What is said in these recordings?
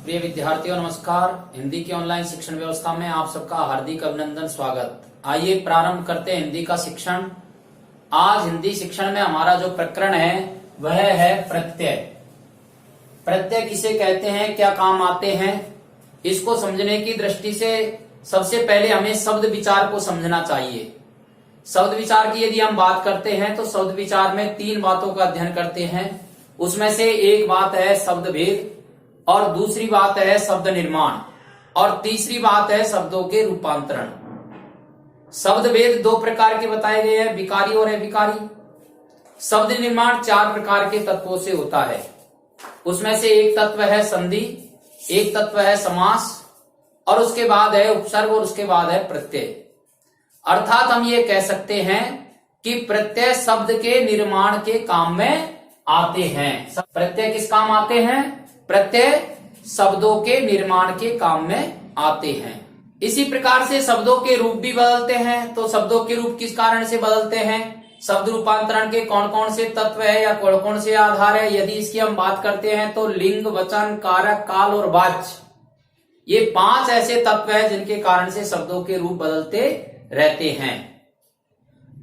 प्रिय विद्यार्थियों नमस्कार। हिंदी की ऑनलाइन शिक्षण व्यवस्था में आप सबका हार्दिक अभिनंदन स्वागत। आइए प्रारंभ करते हैं हिंदी का शिक्षण। आज हिंदी शिक्षण में हमारा जो प्रकरण है वह है प्रत्यय। प्रत्यय किसे कहते हैं, क्या काम आते हैं, इसको समझने की दृष्टि से सबसे पहले हमें शब्द विचार को समझना चाहिए। शब्द विचार की यदि हम बात करते हैं तो शब्द विचार में तीन बातों का अध्ययन करते हैं। उसमें से एक बात है शब्द भेद, और दूसरी बात है शब्द निर्माण, और तीसरी बात है शब्दों के रूपांतरण। शब्द भेद दो प्रकार के बताए गए हैं, विकारी और अविकारी। शब्द निर्माण चार प्रकार के तत्वों से होता है। उसमें से एक तत्व है संधि, एक तत्व है समास, और उसके बाद है उपसर्ग, और उसके बाद है प्रत्यय। अर्थात हम ये कह सकते हैं कि प्रत्यय शब्द के निर्माण के काम में आते हैं। प्रत्यय किस काम आते हैं? प्रत्यय शब्दों के निर्माण के काम में आते हैं। इसी प्रकार से शब्दों के रूप भी बदलते हैं। तो शब्दों के रूप किस कारण से बदलते हैं? शब्द रूपांतरण के कौन कौन से तत्व है या कौन कौन से आधार है, यदि इसकी हम बात करते हैं तो लिंग, वचन, कारक, काल और वाच्य, ये पांच ऐसे तत्व हैं जिनके कारण से शब्दों के रूप बदलते रहते हैं।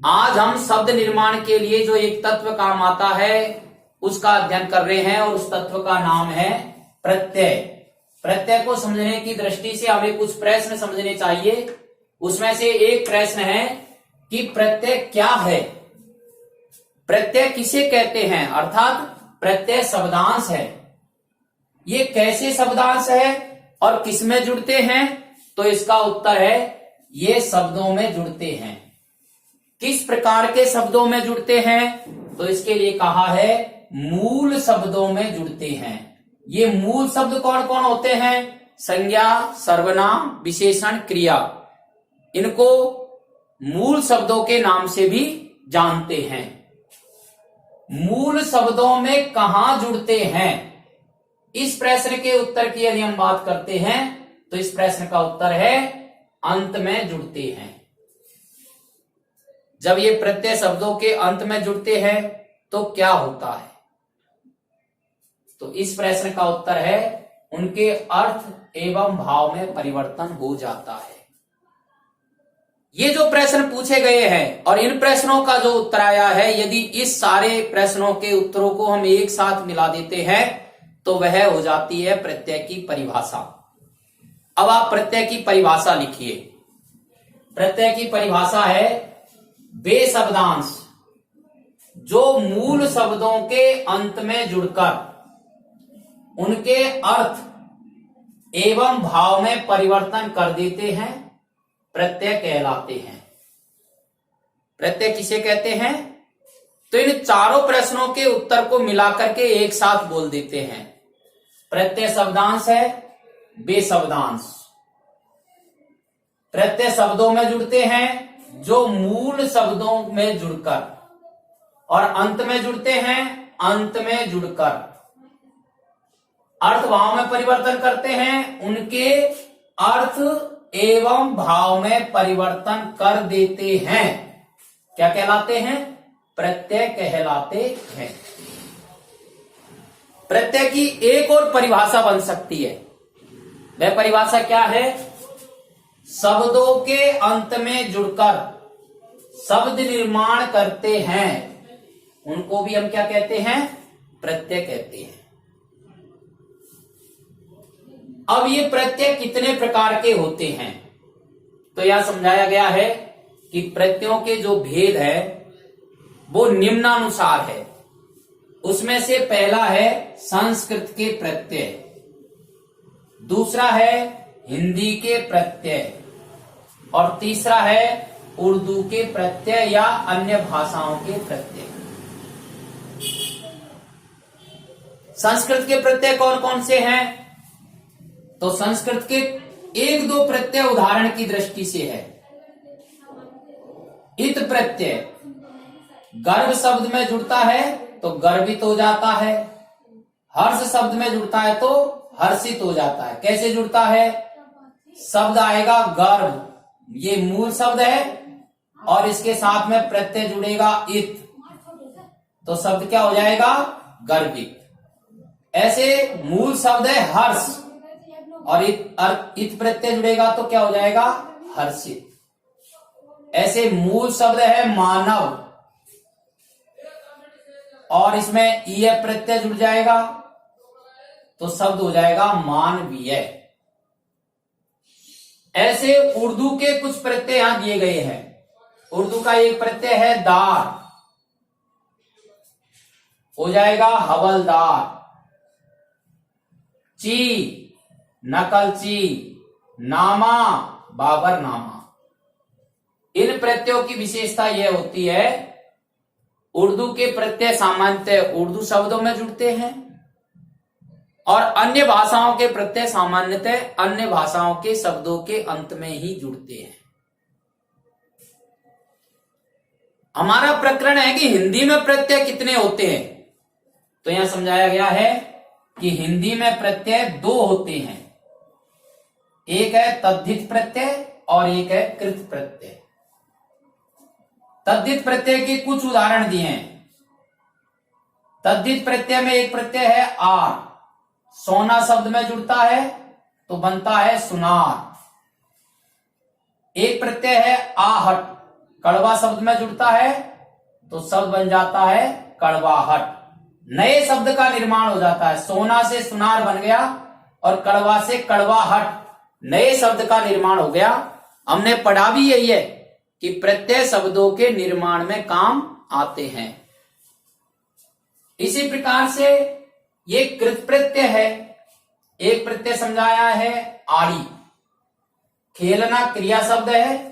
आज हम शब्द निर्माण के लिए जो एक तत्व काम आता है उसका अध्ययन कर रहे हैं, और उस तत्व का नाम है प्रत्यय। प्रत्यय को समझने की दृष्टि से हमें कुछ प्रश्न समझने चाहिए। उसमें से एक प्रश्न है कि प्रत्यय क्या है, प्रत्यय किसे कहते हैं, अर्थात प्रत्यय शब्दांश है। ये कैसे शब्दांश है और किसमें जुड़ते हैं? तो इसका उत्तर है ये शब्दों में जुड़ते हैं। किस प्रकार के शब्दों में जुड़ते हैं? तो इसके लिए कहा है मूल शब्दों में जुड़ते हैं। ये मूल शब्द कौन कौन होते हैं? संज्ञा, सर्वनाम, विशेषण, क्रिया। इनको मूल शब्दों के नाम से भी जानते हैं। मूल शब्दों में कहां जुड़ते हैं, इस प्रश्न के उत्तर की यदि हम बात करते हैं तो इस प्रश्न का उत्तर है अंत में जुड़ते हैं। जब ये प्रत्यय शब्दों के अंत में जुड़ते हैं तो क्या होता है? तो इस प्रश्न का उत्तर है उनके अर्थ एवं भाव में परिवर्तन हो जाता है। ये जो प्रश्न पूछे गए हैं और इन प्रश्नों का जो उत्तर आया है, यदि इस सारे प्रश्नों के उत्तरों को हम एक साथ मिला देते हैं तो वह हो जाती है प्रत्यय की परिभाषा। अब आप प्रत्यय की परिभाषा लिखिए। प्रत्यय की परिभाषा है वे शब्दांश जो मूल शब्दों के अंत में जुड़कर उनके अर्थ एवं भाव में परिवर्तन कर देते हैं, प्रत्यय कहलाते हैं। प्रत्यय किसे कहते हैं? तो इन चारों प्रश्नों के उत्तर को मिलाकर के एक साथ बोल देते हैं। प्रत्यय शब्दांश है वे शब्दांश। प्रत्यय शब्दों में जुड़ते हैं जो मूल शब्दों में जुड़कर, और अंत में जुड़ते हैं अंत में जुड़कर अर्थ भाव में परिवर्तन करते हैं, उनके अर्थ एवं भाव में परिवर्तन कर देते हैं। क्या कहलाते हैं? प्रत्यय कहलाते हैं। प्रत्यय की एक और परिभाषा बन सकती है। वह परिभाषा क्या है? शब्दों के अंत में जुड़कर शब्द निर्माण करते हैं, उनको भी हम क्या कहते हैं? प्रत्यय कहते हैं। अब ये प्रत्यय कितने प्रकार के होते हैं? तो यह समझाया गया है कि प्रत्ययों के जो भेद है वो निम्नानुसार है। उसमें से पहला है संस्कृत के प्रत्यय, दूसरा है हिंदी के प्रत्यय, और तीसरा है उर्दू के प्रत्यय या अन्य भाषाओं के प्रत्यय। संस्कृत के प्रत्यय कौन कौन से हैं? तो संस्कृत के एक दो प्रत्यय उदाहरण की दृष्टि से है। इत प्रत्यय गर्भ शब्द में जुड़ता है तो गर्वित हो जाता है, हर्ष शब्द में जुड़ता है तो हर्षित हो जाता है। कैसे जुड़ता है? शब्द आएगा गर्भ, ये मूल शब्द है, और इसके साथ में प्रत्यय जुड़ेगा इत, तो शब्द क्या हो जाएगा? गर्वित। ऐसे मूल शब्द है हर्ष, और इत प्रत्यय जुड़ेगा तो क्या हो जाएगा? हर्षित। ऐसे मूल शब्द है मानव और इसमें ईय प्रत्यय जुड़ जाएगा तो शब्द हो जाएगा मानवीय। ऐसे उर्दू के कुछ प्रत्यय यहां दिए गए हैं। उर्दू का एक प्रत्यय है दार, हो जाएगा हवलदार। ची नकलची, नामा बाबरनामा। इन प्रत्ययों की विशेषता यह होती है, उर्दू के प्रत्यय सामान्यतः उर्दू शब्दों में जुड़ते हैं और अन्य भाषाओं के प्रत्यय सामान्यतः अन्य भाषाओं के शब्दों के अंत में ही जुड़ते हैं। हमारा प्रकरण है कि हिंदी में प्रत्यय कितने होते हैं, तो यहां समझाया गया है कि हिंदी में प्रत्यय दो होते हैं, एक है तद्धित प्रत्यय और एक है कृत प्रत्यय। तद्धित प्रत्यय के कुछ उदाहरण दिए हैं। तद्धित प्रत्यय में एक प्रत्यय है आर, सोना शब्द में जुड़ता है तो बनता है सुनार। एक प्रत्यय है आहट, कड़वा शब्द में जुड़ता है तो शब्द बन जाता है कड़वाहट। नए शब्द का निर्माण हो जाता है, सोना से सुनार बन गया और कड़वा से कड़वाहट, नए शब्द का निर्माण हो गया। हमने पढ़ा भी यही है कि प्रत्यय शब्दों के निर्माण में काम आते हैं। इसी प्रकार से ये कृत प्रत्यय है। एक प्रत्यय समझाया है आड़ी, खेलना क्रिया शब्द है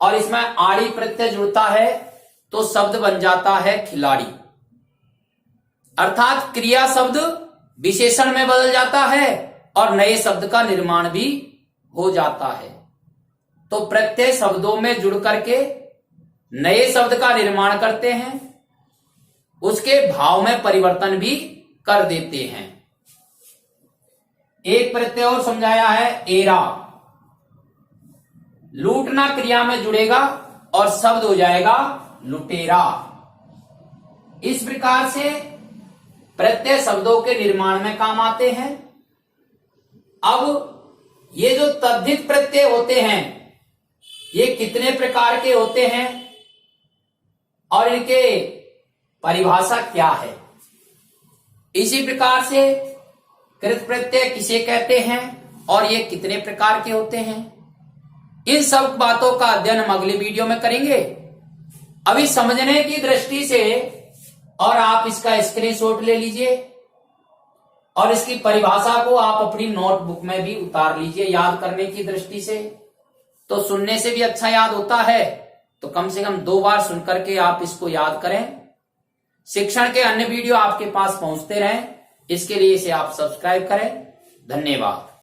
और इसमें आड़ी प्रत्यय जुड़ता है तो शब्द बन जाता है खिलाड़ी। अर्थात क्रिया शब्द विशेषण में बदल जाता है और नए शब्द का निर्माण भी हो जाता है। तो प्रत्यय शब्दों में जुड़ करके नए शब्द का निर्माण करते हैं, उसके भाव में परिवर्तन भी कर देते हैं। एक प्रत्यय और समझाया है एरा, लूटना क्रिया में जुड़ेगा और शब्द हो जाएगा लुटेरा। इस प्रकार से प्रत्यय शब्दों के निर्माण में काम आते हैं। अब ये जो तद्धित प्रत्यय होते हैं ये कितने प्रकार के होते हैं और इनके परिभाषा क्या है? इसी प्रकार से कृत प्रत्यय किसे कहते हैं और ये कितने प्रकार के होते हैं, इन सब बातों का अध्ययन हम अगले वीडियो में करेंगे। अभी समझने की दृष्टि से और आप इसका स्क्रीनशॉट ले लीजिए और इसकी परिभाषा को आप अपनी नोटबुक में भी उतार लीजिए याद करने की दृष्टि से। तो सुनने से भी अच्छा याद होता है, तो कम से कम 2 बार सुन करके आप इसको याद करें। शिक्षण के अन्य वीडियो आपके पास पहुंचते रहें, इसके लिए इसे आप सब्सक्राइब करें। धन्यवाद।